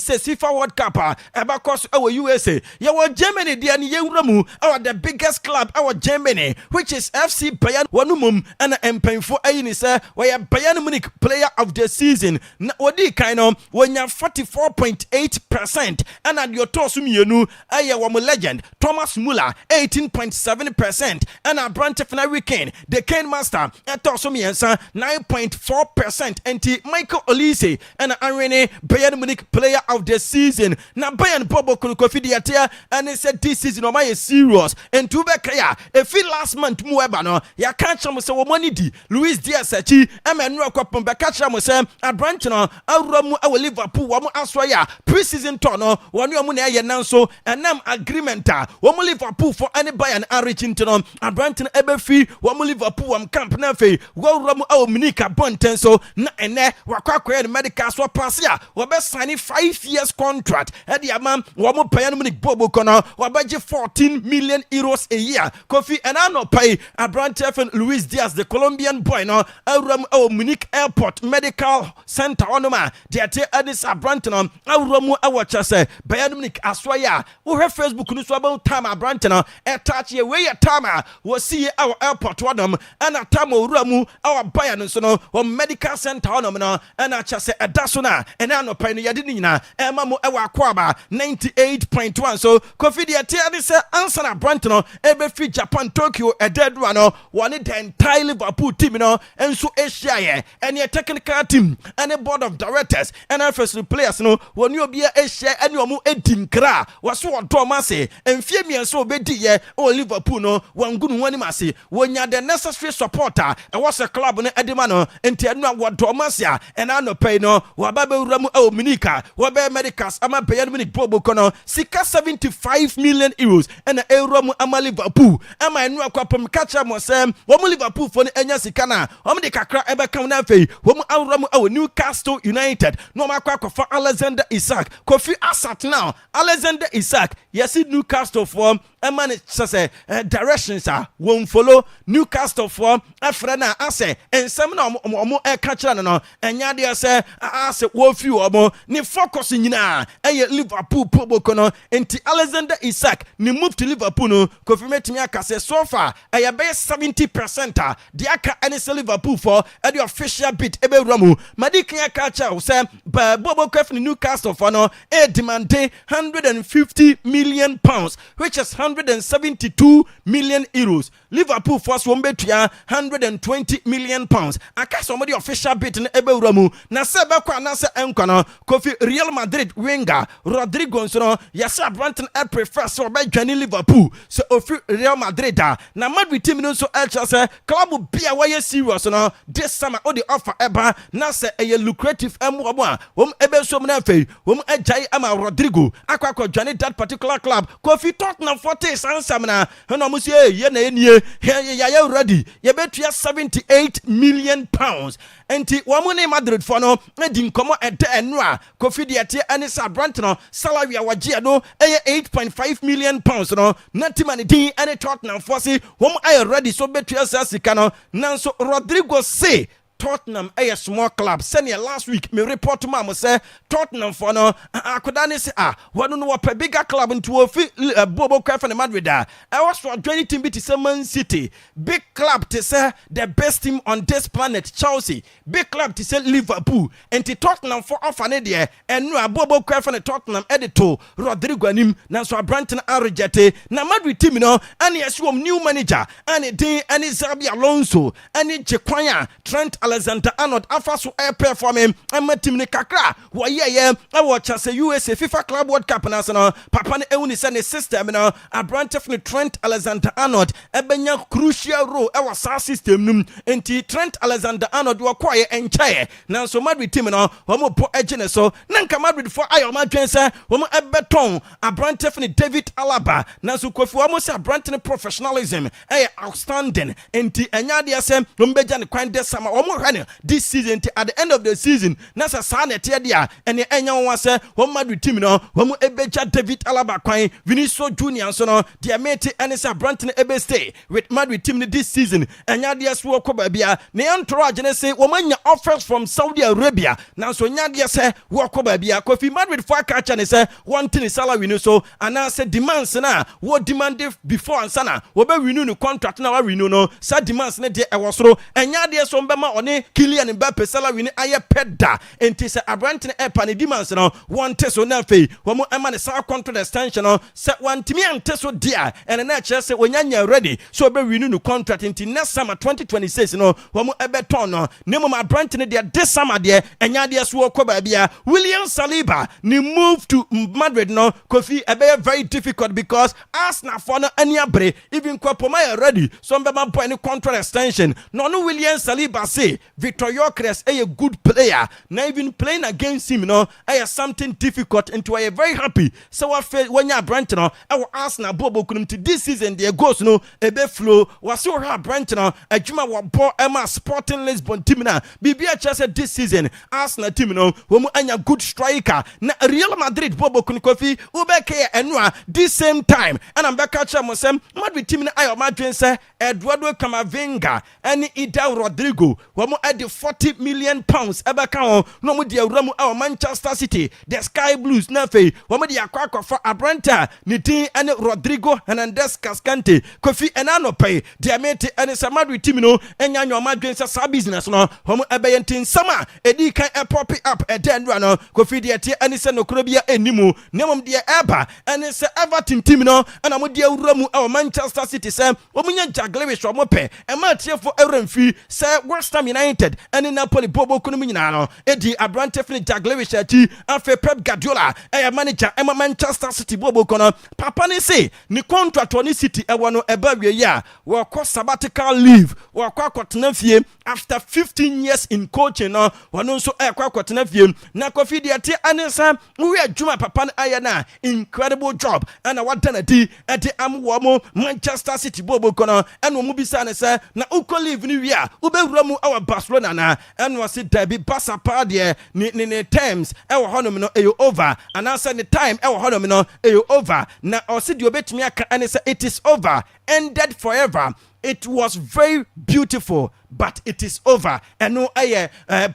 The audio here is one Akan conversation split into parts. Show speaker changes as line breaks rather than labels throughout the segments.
says FIFA World Cup eba course our USA. Your Germany dia ni yewramu our the biggest club our Germany which is FC Bayern wanumum and empenfo ayini say we Bayern Munich player of the season. Na odi kind when you 44.8% and at your tosumienu aye wam legend Thomas Muller 18.7% and a branch of na weekend the Kane Master at tosumiensa 9.4% and Michael Olise and Irene Bayern Munich player of the season. Na Bayern Bobo Kofi Diatia and he said this season o my serious and to be clear if last month mueba no ya catch am say wo money di Luis Diaz achi emenu akwapon be catch am say a branch no awramu awo Liverpool wo aswaya pre-season tour no wonu amu na ye nanso enam agreement wo Liverpool for any Bayern reaching to no a branch no ebe fi wo Liverpool camp na fe wo awramu awo Munich bonten so na ene wakwakoye the medical so pass ya wo be sign 5 years contract e dia man wo Bayern Munich bobo kono wo be 14 million euros a year Kofi and I no pay a branch of Luis Diaz the Colombian boy no awram Munich airport medical center onoma de ate adis a branch no awram awacha say Bayern Munich aswaya wo Facebook no so about time a branch no e touch ye we time wo see our airport wadom and a time awram our Bayern so no wo medical center onom no and a cha say edaso na and I no pay no yade nyina e ma mo e wa Akwaaba 98.1 so Kofi de ate adis answer na branch no ebe fi Japan Tokyo a dead one one the entire Liverpool team and so Asia and your technical team and the board of directors and first players when you be Asia and you mu edinkra was so Thomas and fear so be die or Liverpool no one good one masi when you the necessary supporter and was a club no edemano and tell no what Thomas and I no pay no wa babe ramu o Minika wa be medicals ama Bayern Munich bobo kono sika 75 million euros and a euro ama Liverpool ama enu akwapom catcher mo sem wo Liverpool for enya sika na wo de kakra ebe kam na fei wo awram aw Newcastle United no makwa for Alexander Isak Kofi Asat now Alexander Isak yes Newcastle for man say directions are won't follow Newcastle for a friend ase and some no catcher no enya dia say ase wo fi omo ni focus nyina Liverpool pobo kono enti Alexander Isak ni move to Liverpool no Kofi metimi aka say so far be 70% the aka any Liverpool for the official bid ebe ramu madikan catcher say Bobo Kofi Newcastle for no demand 150 million pounds which is 172 million euros. Liverpool first one betua 120 million pounds. Aka somebody official bid in ebe ramu na sebe kwa na se enkono Kofi Real Madrid winger Rodrigo so yasa Branton prefer so be join Liverpool so ofi Real Madrid na Madrid team no so say club bia why serious no this summer all the offer eba na say a lucrative omo a wom ebe so na fei wom ajai ama Rodrigo akwa join that particular club Kofi Tottenham 40 sansam na no mo say ye na enie ya ready ye betua 78 million pounds enti wamune Madrid for no edi nkomo enu a Kofi de ate ani sa Branton no salary a wagia no 8.5 million pounds no natimani din ani Tottenham for say wom are ready so betua sika no nanso Rodrigo say Tottenham a small club. Senior last week me report to mama say Tottenham for no akodani say one no a bigger club into a Bobo Cruyff and Madrid. I was for 20 team beat Man City. Big club to say the best team on this planet Chelsea. Big club to say Liverpool and to Tottenham for off an idea and no Bobo Cruyff and Tottenham editor Rodrigo anim na so Branton rejected na Madrid team no and yes new manager and Xabi Alonso and Jekwanya Trent Alexander-Arnold afaso performing and team ne kakra wo ye I watch say USA FIFA Club World Cup na so no papa ne ewuni say ne system no a branch of Trent Alexander-Arnold ebenya crucial role e was system num enti Trent Alexander-Arnold wo kwaye enchae na so Madrid team no wo mo po egene so na nka Madrid for ayo ma dwen say wo mo ebeton a branch of David Alaba na so Kofi wo mo say a branch ne professionalism outstanding enti enya de say wo mbeja ne kwan de sama wo hwane this season at the end of the season na sa na te dia ene enya won se wo Madrid team no wo mu ebeja David Alaba kwan Vinicius Junior so no dia mate ene sa Branton ebe stay with Madrid team this season enya dia so ko ba bia ne antro agene say wo manya offers from Saudi Arabia na so nya dia say wo ko ba bia Kofi Madrid for catch and say one thing salary no so and say demands na wo demand before ansana wo be renew no contract na wa renew no sa demands na de e wo soro enya dia so mbema one Kylian Mbappe salary ni aye peda enti say Branton e pa ne demands no one so na fe wo mo ema ne sa contract extension no say one timi ante so dia and na che say onyanya ready so be renew no contract until next summer 2026 no wo mo ebe ton no ne mo Branton de this summer de enya de so ko ba bia William Saliba ni move to Madrid no Kofi ebe very difficult because Arsenal for no any abre even Kwapoma ready so be man boy any contract extension no William Saliba say Victor Gyökeres a good player na even playing against him no something difficult into a very happy so when you branch no Arsenal bobo kunum to this season their goals no ebe flow was so hard branch no adwuma wa ball Emma Sporting Lisbon team na bibia chese this season Arsenal team no wo mu anya good striker na Real Madrid bobo kun Kofi ubeke enwa this same time and I'm back at Chamosem Madrid team na ayo madwen say Eduardo Camavinga and Ida Rodrigo wo mu add 40 million pounds ebeka ho no mu dia wura mu awo Manchester City the Sky Blues na fe wo mu dia kwakwa for Abranta ni tin and Rodrigo Hernandez Cascante Kofi enano pay dia mate and Madrid team no enya nyo madwen say sa business no wo mu ebe ntin sama edi kan pop up edendra no Kofi dia tie ani se no krobia enimu nemom dia eba ani se Everton team no ana mo dia wura mu awo Manchester City se wo mu nya Jaglish wo mo pe e ma tie for Euremfi se West Ham United ani Napoli bobo kunu nyina no edi Abrante fini Jaglish achi afa Pep Guardiola manager ema Manchester City bobo kono papa ni say ni contract oni City ewo no eba wie ya wo ko sabbatical leave wo ko akotena fie after 15 years in coaching no wono so ko akotena fie na Kofi dia tie anisa we adwuma papa na aya na incredible job and what done ati am wo mo Manchester City bobo kono eno mu bisa ne say na uko leave ni wi a ubewura mu our Barcelona na eno se dabi Barca pa de ni terms e wo honom no e over and answer the time e wo honom no e over na o se de obetumi aka anisa it is over ended forever. It was very beautiful, but it is over. And no,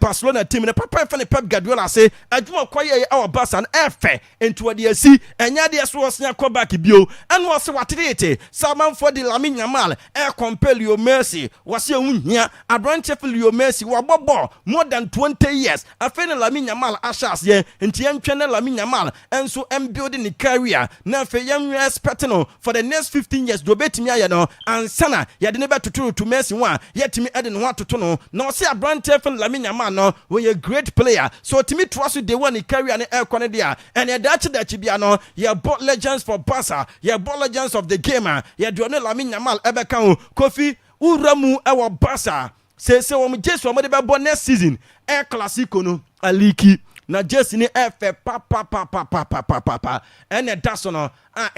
Barcelona team. The Papa Pep Guardiola say, "I do not quite our Barca and F into what they see." And yeah, this was near Quebec bio. And was what it is. Someone for the Lamine Yamal, compel your mercy. Was your here a branch of your mercy? Wabobo more than 20 years. I feel Lamine Yamal ashas ye and Tian Lamine Yamal, and so I'm building the career. Now for young expecting for the next 15 years. Do bet me, and Sana. Yet never to Messi one, yet me adding one to Tono. No, see a brand telling Lamine Yamal, no, we a great player. So to me, trust with the one he carry an air Canada. And a Dutch that you be no, you bought legends for Barca, you bought legends of the gamer, you do not Lamine Yamal ever come. Kofi, Uramu, our Barca. Say, so I'm just one about next season. Air Classico, no, a leaky. Na just ni efe papa ene dasono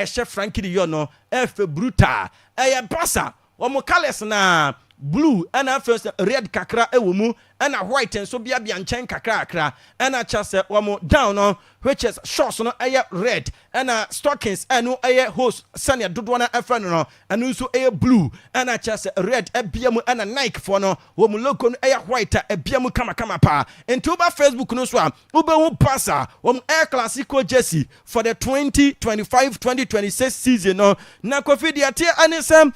chef Frankie de Yono efe brutal Barca omo colors na blue and first red kakra ewomu and white and so bia nchen kakra and chase omo down on which is shorts no red and stockings and no hose sanya dodo na efe no and also blue and chase red ebiamu and Nike for no omo logo no white ebiamu kama pa into over Facebook no so ube hu pasa omo classico jersey for the 2025-2026 season no na Kofi dia tie anisem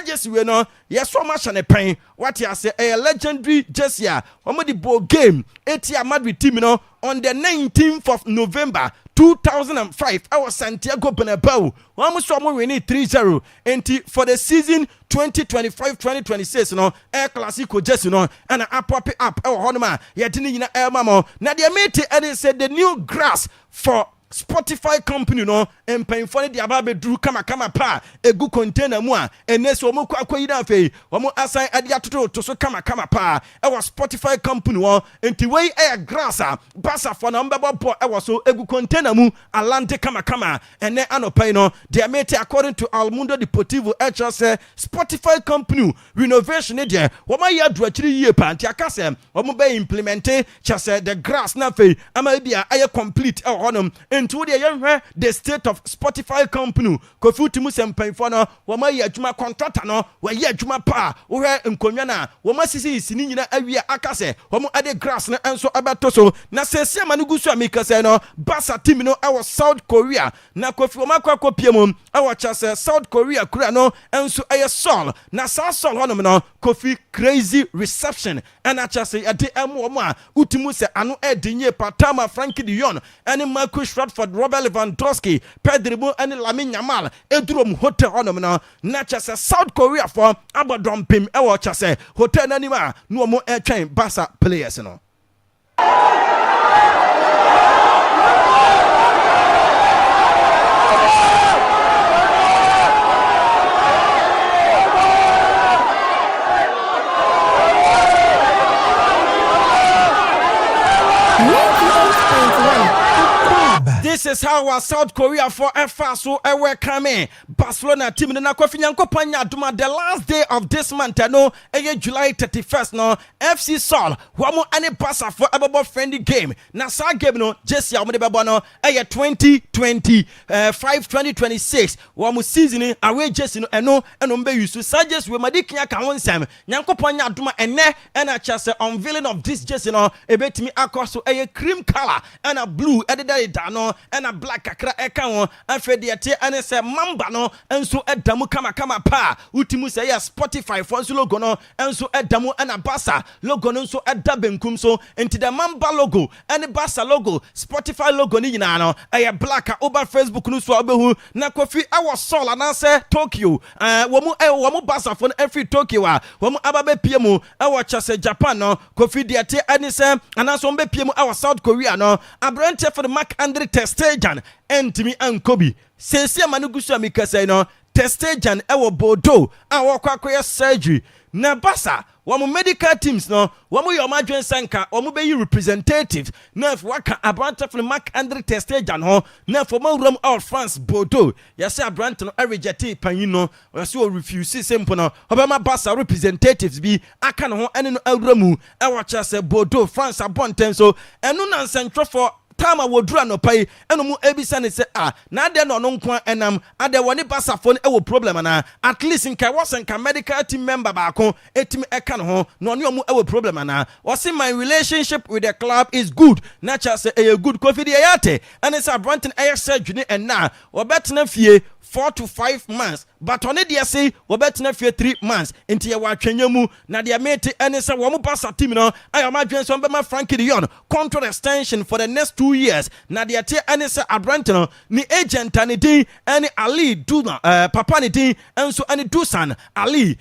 jersey we no yes so much and pen what you say a legendary jersey omo the ball game etia Madrid team no on the 19th of November 2005 our Santiago Bernabeu almost winning 3-0 and for the season 2025-2026 no air classico jersey no and pop up our honma yet ni na air mamo na dia mate and said the new grass for Spotify company no empanfo ne de aba beduru kama pa egu container mu a enese omo kwa yi na afei omo assign ade atoto to so kama pa e was Spotify company wo enti wei e grass a basa for na mbebo po e was so egu container mu alante kama ene anopai no de mate according to Al Mundo Deportivo say Spotify company renovation de wo ma ya do akiri yie pa anti akase wo be implement chase the grass na fei ama bia aye complete e honom enti wo de yenhwe the state of Spotify company kofi mu sempanfo no wo ma ya adwuma contractor no wo ya adwuma pa wo hwe nkonwa na wo ma sisi ni nyina awia akase wo mo ade grass na enso abeto so na sese ma no gusu amika se no Barca team no e South Korea na kofi wo ma kwa kopiem e chase South Korea kura no enso aye Sol na sa Sol honom no kofi crazy reception and chase ade emo mo a utimu se ano edinye patama Frankie de Jong and Marcus Rashford, Robert Lewandowski, Pedro and Lamine Yamal edrom hotel honom no na chase South Korea for abadompim e chase hotel anima no mo e train Barca players no. This is how our South Korea for so ewe coming. Barcelona team na Kofi Nyankopon Aduma the last day of this month no July 31st no FC Seoul wamo ane Barca for a friendly game. Na sa game no just ya mo de bebo no 2026 wamo season away just no eno mbe yusu suggest we madikia ka wonsem Nyankopon Aduma ene na chase unveiling of this just no ebetimi akoso cream color and a blue ededa no and a black kakra eka won afede ate ane se mamba no enso edamu kama pa utimu se ya Spotify for enso logo no enso edamu ana Barca logo no enso edabenkum so enti the mamba logo and Barca logo Spotify logo ni nyina no black over Facebook no so obehu na Kofi awo Seoul na se Tokyo womu Barca for every Tokyo a womu ababe piemu awo chase Japan no Kofi de ate ane se anaso mbe piemu awo South Korea no abrante for the Mark Andre Testajan entimi ankobi sesi amanugusu amikasa no Testajan ewo Bordeaux awo kwakoye surgery na Barca wamu medical teams no wamu yomadwen sanka wamu be representative na if waka abrante for Mark Andre Testajan ho na for mawuram all France Bordeaux yase abrante no reject panyin no yase o refuse simple no obama Barca representatives bi aka no ho ene no awuramu ewo chase Bordeaux France abonten so enu na nsentro for Tama wodura no pai eno mu ebisa ne se na ade no nko enam ade woni Barca phone e wo problem na at least nka wosenka medical team member baako etimi eka no ho no ne omu e wo problem na wose my relationship with the club is good na cha say e good Kofi de yate ene say Branton air surgery and na wobetena fie 4 to 5 months but on it say wobetena fie 3 months enti ye watwenya mu na de mate ene say wo mu Barca team no ayomadwen so be ma Frankie de Jong contract extension for the next 2 years na de ate ene say Abrante ni agent ani din ene Ali Duna papa ni din enso ene Dusan Ali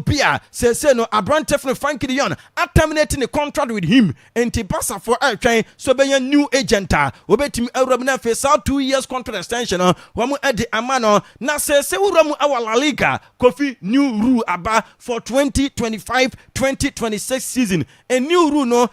bia say no Abrante for Frankie de Jong terminating the contract with him enti Barca for twen so be new agent obetimi awram na face out 2 years contract extension wo mu edi amano na say uramu our La Liga Kofi new rule aba for 2025-2026 season a new rule no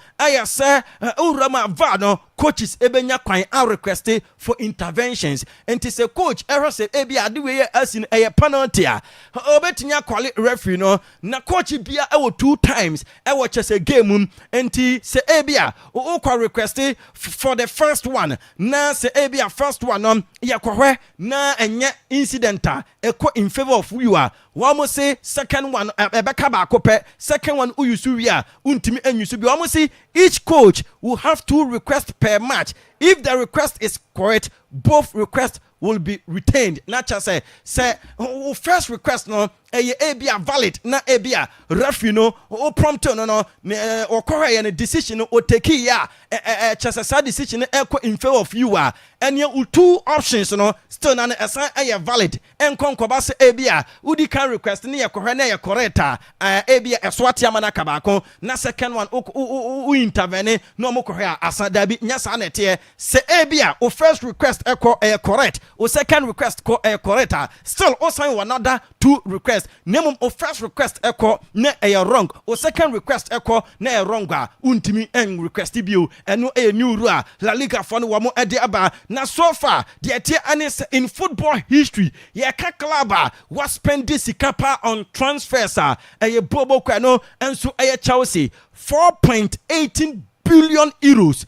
say urama vano coaches ebenya kwan a request for interventions and to say coach error say ebi ade we as in a penalty obetinya kwale referee no na coach bia e 2 times e chese game enti say ebia o kwa request for the first one na say ebia first one no yakwohwe na enye incidenta ekọ in favor of you one say second one ebeka ba kope second one uyusu wi a untimi anyusu bi one say each coach will have to request per match. If the request is correct, both requests will be retained. Not just say first request no ebia valid na ebia referee no o prompt no o correct and decision o take ya chasa decision in favor of you and you two options no still na assign valid enkonkoba se ebia udi can request na ya correct na ya correct ebia eswati amana kabako na second one u intervene no mo correct asa dabi nya sa na te se ebia o first request correct o second request correct still o sign another two request name o first request na wrong o second request na wrong untimi en request bio eno new rule La Liga for no wo ade aba na so far the tie anis in football history ye ka club was spend this sika on transfers bobo kwa no enso Chelsea 4.18 billion euros.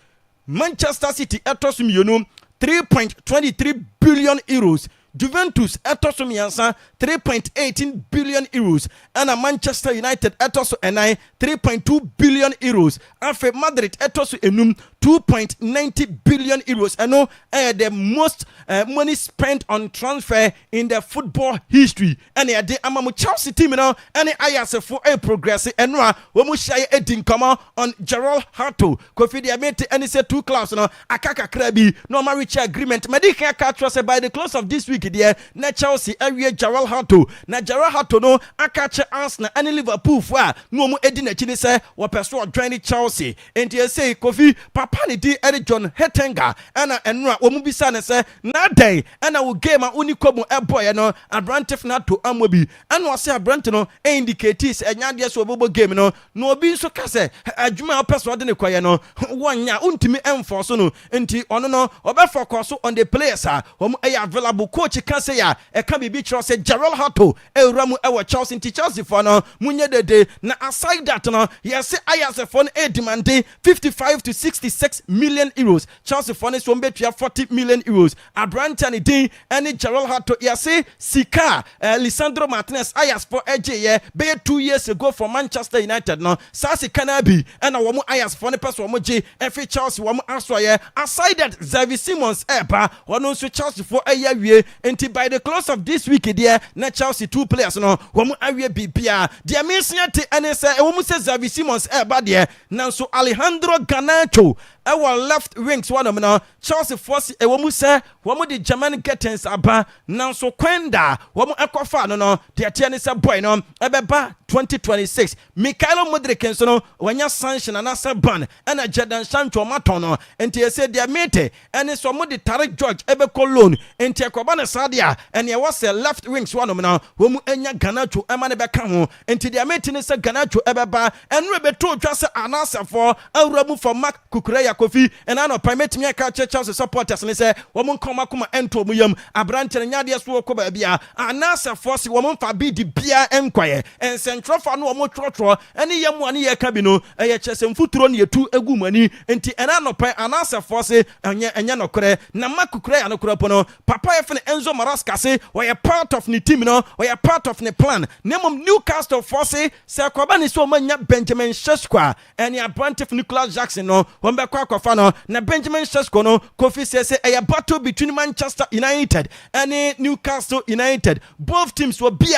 Manchester City etosum yonu 3.23 billion euros. Juventus etoso miansa 3.18 billion euros and Manchester United etoso enai 3.2 billion euros. Afe Madrid etoso enum 2.90 billion euros. I know the most money spent on transfer in the football history. And the amamu Chelsea team now and ayase for a progress and we mu share edin come on Gerald Harto. Kofi Diamete and say two clubs no akaka krabi no marriage agreement. Medika catch by the close of this week there na Chelsea area Gerald Harto. Na Gerald Harto no akache Arsenal and Liverpool for no mu edin akini say we pursue join Chelsea. And they say Kofi Pani di Eric John Hetenga ana enra omu bisa ne se na day ana wo game unikomu eboy no abrantif na to amobi ana wo se abrant no indicate se enya so bobo game no no obi nso ka se adwuma opeso de ne kwaye no wonya untimi enforce no enti ono no obe focus on the players omu available coach ka se ya e ka bibi chro se Gerald Harto ewramu ewo Chelsea nti Chelsea for no munye dede na aside that no yes ayase for no demanding 55 to 66 million euros. Chelsea for this one bet 40 million euros. Abrantani Dean and Gerald Harto yase Sika Lisandro Martinez ayas for AJ be 2 years ago for Manchester United no Sasi Kanabi and a woman ayas for the person woman every Chelsea woman aswaye aside that Xavi Simons eba one also Chelsea for a year until by the close of this week there na Chelsea two players no woman awie bibia dia mensiate and say woman say Xavi Simons eba there now so Alejandro Garnacho our left wings one of them Chelsea force a woman say woman the German curtains aba now so kwenda woman ekofa no the tennis boy no ebeba 2026 Mikhailo Mudryk no wanya sanction and asa ban and a Jadon Sancho matono and he said their mate and so mo the Tarek George ebeko loan and Akwaaba na Sadia and there was a left wings one of them woman enya Garnacho emane beka ho and their mate ni say Garnacho ebeba and rebeto just anasa for awramu for Mark Kukureya Kofi and ano permit me ka Chelsea supporters ni say woman koma ento mu yam abrante nyade so ko ba bia anasa force woman fa bi di bia enkwaye and centrofa no woman trotro ene yam ane ye ka bi no eye chesem futuro ne yetu egumani enti ena no pe anasa force enya no kore na makukure no kore pono papa ye fe Enzo Maresca say we are part of the team no we are part of the plan nemom Newcastle force say Akwaaba ni so manya Benjamin Sesko and ya brand of Nicholas Jackson no won be kwa no na Benjamin Sesko no Kofi say a battle between Manchester United and Newcastle United. Both teams will be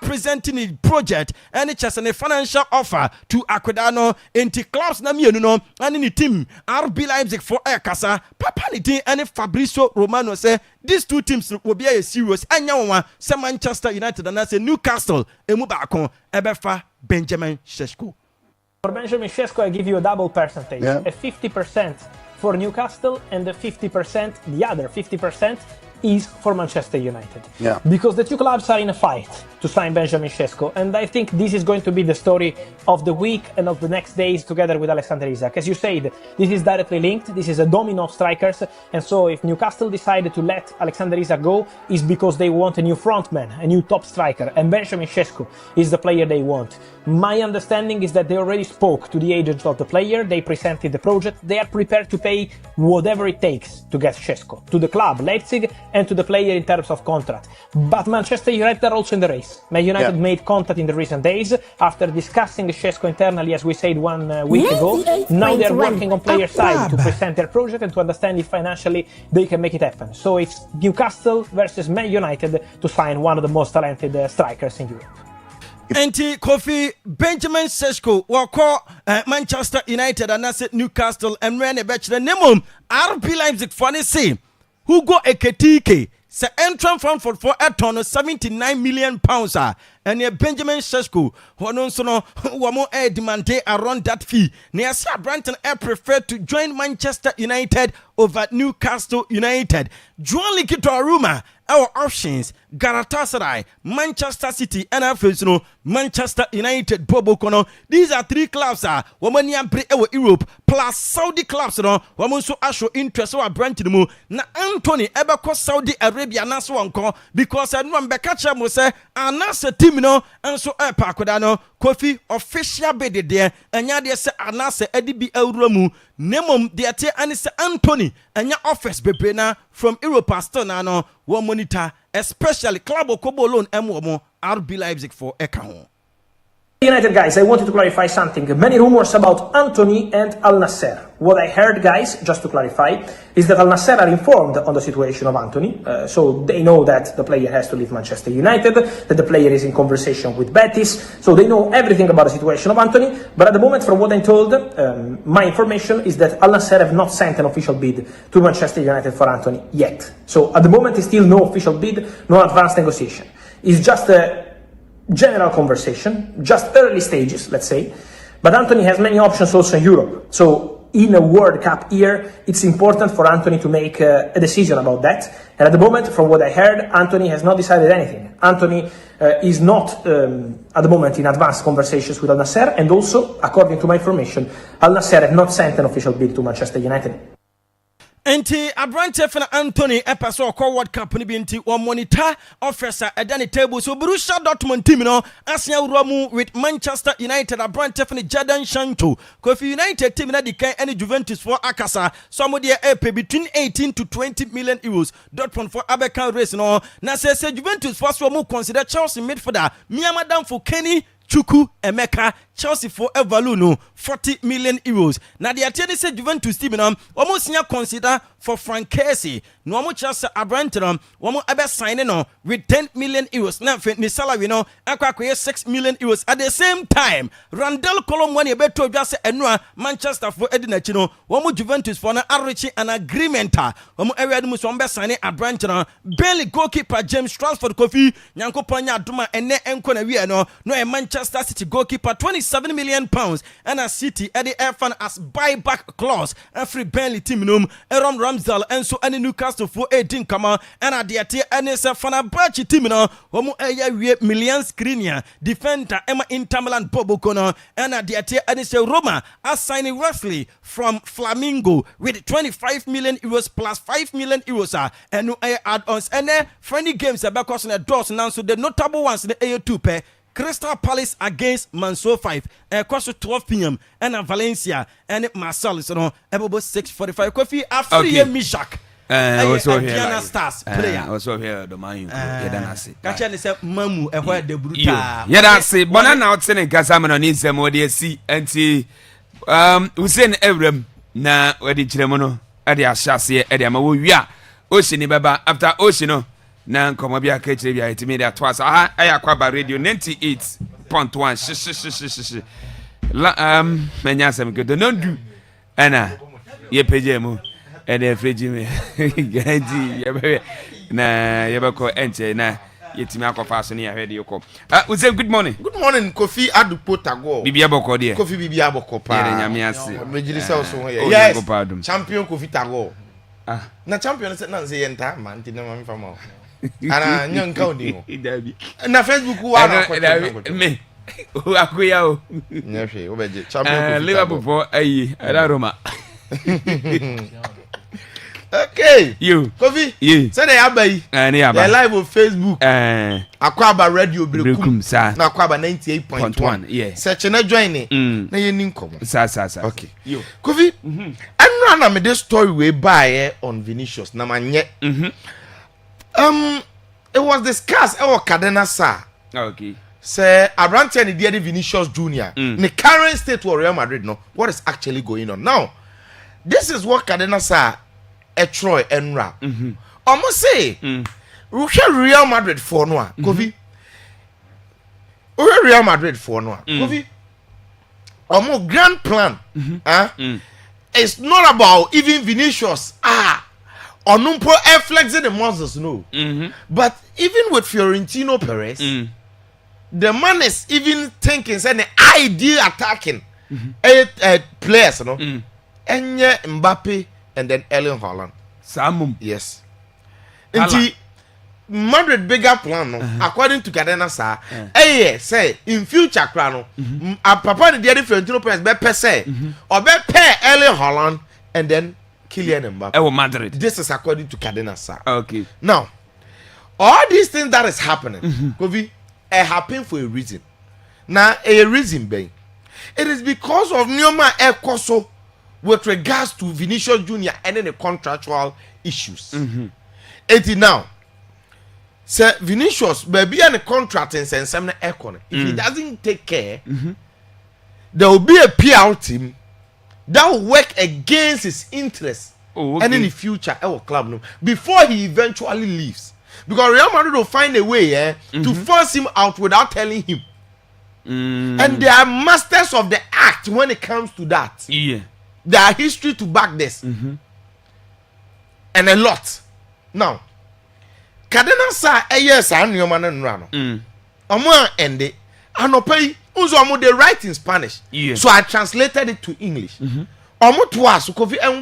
presenting the project and it's just a financial offer to Akwaaba into clubs na mienu no and in the team RB Leipzig for Kasa Papa ni and Fabrizio Romano say these two teams will be a serious anya one say Manchester United and say Newcastle emu baako ebefa Benjamin Sesko.
For Benjamin Sesko, I give you a double percentage, a 50% for Newcastle and the 50%, the other 50% is for Manchester United. Because the two clubs are in a fight to sign Benjamin Sesko, and I think this is going to be the story of the week and of the next days together with Alexander Isak. As you said, this is directly linked, this is a domino of strikers, and so if Newcastle decided to let Alexander Isak go, is because they want a new frontman, a new top striker, and Benjamin Sesko is the player they want. My understanding is that they already spoke to the agents of the player, they presented the project, they are prepared to pay whatever it takes to get Sesko to the club. Leipzig and to the player in terms of contract. But Manchester United are also in the race. Man United made contact in the recent days after discussing Šeško internally, as we said 1 week ago. Now they are working on player side to present their project and to understand if financially they can make it happen. So it's Newcastle versus Man United to sign one of the most talented strikers in Europe.
Enti Kofi Benjamin Šeško wako Manchester United and that's Newcastle and Rene Bachelor Nemum RB Leipzig funny say who go Eketike se entrant Frankfurt for a ton of 79 million pounds and Benjamin Šeško who so no wamo demand around that fee. Neasia Branton prefer to join Manchester United over Newcastle United. Join Likito Aruma. Our options: Galatasaray, Manchester City, and no Manchester United, Bobo Kono. These are 3 clubs. Woman pre Europe plus Saudi clubs. No, woman so show interest or branch no na Anthony Ebeko Saudi Arabia na so anko because I know Mbekacha mo say anase team no and so pakoda no Kofi official bid there and ya say anase edibi Euromu nemom de ate anise Anthony and ya offers bebre na from Europe still na no one monitor especially club okobo loan M1 RB Leipzig for Ekahon.
United guys, I wanted to clarify something. Many rumors about Anthony and Al Nassr. What I heard, guys, just to clarify, is that Al Nassr are informed on the situation of Anthony. So they know that the player has to leave Manchester United, that the player is in conversation with Betis. So they know everything about the situation of Anthony. But at the moment, from what I'm told, my information is that Al Nassr have not sent an official bid to Manchester United for Anthony yet. So at the moment, it's still no official bid, no advanced negotiation. It's just a general conversation, just early stages, let's say. But Anthony has many options also in Europe. So in a World Cup year, it's important for Anthony to make a decision about that. And at the moment, from what I heard, Anthony has not decided anything. Anthony is not, at the moment, in advanced conversations with Al Nassr. And also, according to my information, Al Nassr have not sent an official bid to Manchester United.
Enti Abrante fena Anthony epaso ko World Cup ni bi nti o monitor officer edani table so Borussia Dortmund team no asia wuramu with Manchester United Abrante fena Jadon Sancho Kofi United team na dikan any Juventus for akasa so mo de pay between 18 to 20 million euros Dortmund for Abekan race no na say Juventus for so mo consider Chelsea midfielder Miamadam for Kenny Chuku Emeka Chelsea for a value no 40 million euros. Now the attorney said Juventus team almost consider for Frank Casey. No more Chelsea Abranton, one more ever signing on with 10 million euros. Now the salary no akwa 6 million euros. At the same time, Randall Colom when you better just enwa Manchester for Edina Chino, one more Juventus for reaching an agreement. One more area the Musombe signing Abranton. Barely goalkeeper James Transfer Kofi Nyanko Panya Duma and ne enkona no a Manchester City goalkeeper 27 million pounds and a City at the F1 as buyback clause every Burnley team Aaron Ramsdale and so any Newcastle for 18 kama and at the ati and is a Fenerbahce team homo million screener defender Emma Inter Milan Bobo Kono and at the ati and is a Roma as signing Wesley from Flamingo with 25 million euros plus 5 million euros and no add-ons and friendly games about costing a doors now so the notable ones in the A2 pair Crystal Palace against Manso 5 cost 12 p.m. and Valencia and Marcel so no about 6:45 Kofi after Mishak
also here
Diana Stars player
also here the man Yedanase
catch and say mamu e where the brutal
Yedanase bona na otene kasa me no ni nsem wo de si anti Hussein Ebrem na wadi kiremo no e de ahyase e de ama wo wia Oshini baba after Oshino na nkomo bia ka kire bia etimi da twas aya Akwaaba radio 98.1 la menya sem ke do ndu ana ye peje mu e de freji me gaji ye na ye bako enche na yetimi akofa so ne ya hwede yoko Uze good morning
Kofi Adupo Tago
bibia boko de
Kofi bibia boko pa
ye nyame ase
mejiri se so yes champion Kofi Tago na champion se na nze yenta man ti na ma fama ana nyanka odimo na Facebook wa na
me akuya o
nyefe obeje champion Kofi
Liverpool for ayi era Roma
okay
you
Kofi say they abai
they
live on Facebook Akwaaba radio
Brekum sa
na Akwaaba 98.1
yeah
search na join na ye ninkom
sa
okay you Kofi anu na me this story we buy on Vinicius na manye It was discussed Cadena Sa.
Okay.
Say Abrante and the Vinicius Junior. The current state of Real Madrid, no, what is actually going on now? This is what Cadena Sa Troy Enra. Almost say, Real Madrid for no, Kofi. Real Madrid for no, Kofi. Almost grand plan. It's not about even Vinicius. Onumpo flexing the muscles, no. But even with Fiorentino Perez, the man is even thinking, saying the ideal attacking players, no. Enye Mbappe and then Erling Haaland.
Samum.
Yes. And Madrid bigger plan, no. According to Cadena Sa, say in future, Crano, Papa the other Fiorentino Perez be per se, or be pair Erling Haaland and then Kylian Mbappe.
Madrid.
This is according to Cadena Sa.
Okay.
Now, all these things that is happening, Kofi, it happen for a reason. Now, a reason being, it is because of Nyoma Ekoso with regards to Vinicius Junior and then the contractual issues. Now, say Vinicius, baby, and the contract and send some Ekon. If he doesn't take care, there will be a PR team that will work against his interests and in the future our club no before he eventually leaves, because Real Madrid will find a way to force him out without telling him, and they are masters of the act when it comes to that. There are history to back this and a lot. Now Cadena Sa yes and your man and rano and they pay. They write in Spanish, so I translated it to English. And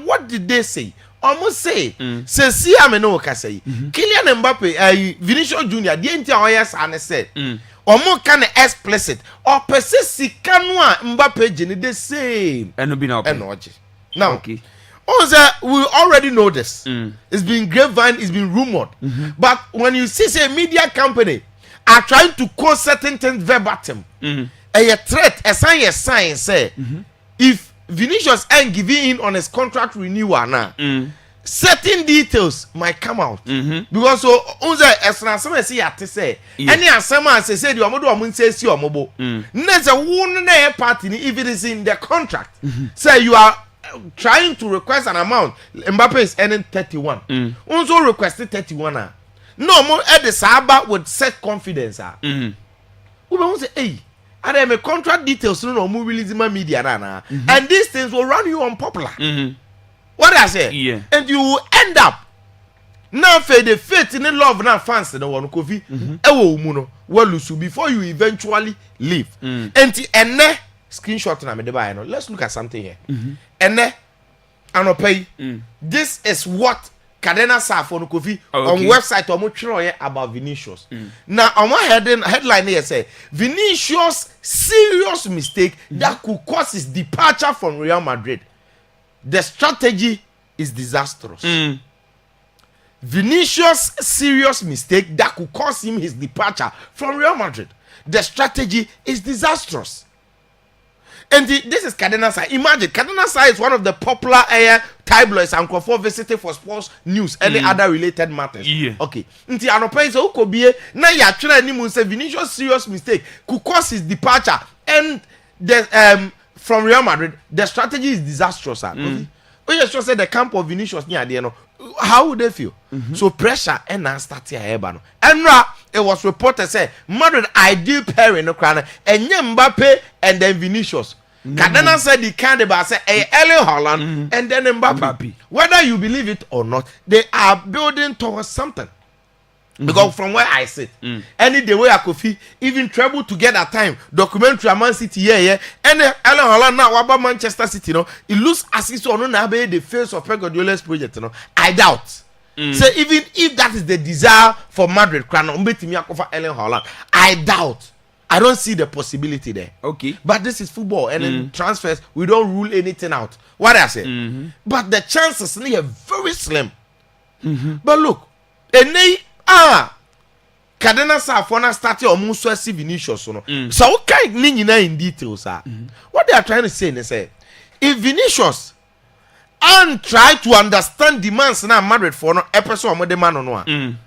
what did they say? Almost say, see, I'm no say. Kylian Mbappe, Vinicius Junior, the entire and said, can explicit or persist. Canwa Mbappe, Jenny, the same.
And be now.
Now, okay. We already know this. It's been grapevine, it's been rumored. But when you see, say, media company are trying to quote certain things verbatim. A threat, a sign say, if Vinicius ain't giving in on his contract renewal now, certain details might come out. Because so, as see at say, any asama say the Omodo says you are mobile. There's a one party if it is in the contract. Say you are trying to request an amount. Mbappe is earning 31. Also requested 31. No more at the Saba with set confidence. We will say, hey. And then my contract details no more release my media and these things will run you unpopular. What I say? And you will end up now for the faith in the love now fans the one coffee muno well before you eventually leave. And the screenshot na me de buy no. Let's look at something here. And pay. This is what Cadena Sa for no coffee on website or about Vinicius. Now on my headline here say Vinicius serious mistake that could cause his departure from Real Madrid. The strategy is disastrous. Vinicius serious mistake that could cause him his departure from Real Madrid. The strategy is disastrous. And this is Cadena Sa. Imagine, Cadena Sa is one of the popular tabloids and for visiting for sports news and other related matters. Okay. Nti anopen so ko bie na ya twere ni mu say Vinicius serious mistake could cause his departure and the from Real Madrid. The strategy is disastrous. We just said the camp of Vinicius near the how would they feel? So pressure and now start here no. And it was reported say Madrid ideal pairing no crown and Mbappe and then Vinicius. Cadena said the candidate say Erling Haaland and then Mbappe. Whether you believe it or not, they are building towards something. Because from where I sit, any the way I could feel, even travel to get at time, documentary Man City, and Erling Haaland now about Manchester City, it looks as if so no be the face of Pep Guardiola's project, I doubt. So even if that is the desire for Madrid, Erling Haaland, I doubt. I don't see the possibility there. Okay. But this is football, and in transfers, we don't rule anything out. What I say? But the chances are very slim. But look, Cadena Sa for now started almost to see Vinicius. So okay, in details. What they are trying to say is say, if Vinicius and try to understand demands now Madrid for no episode of the man on one.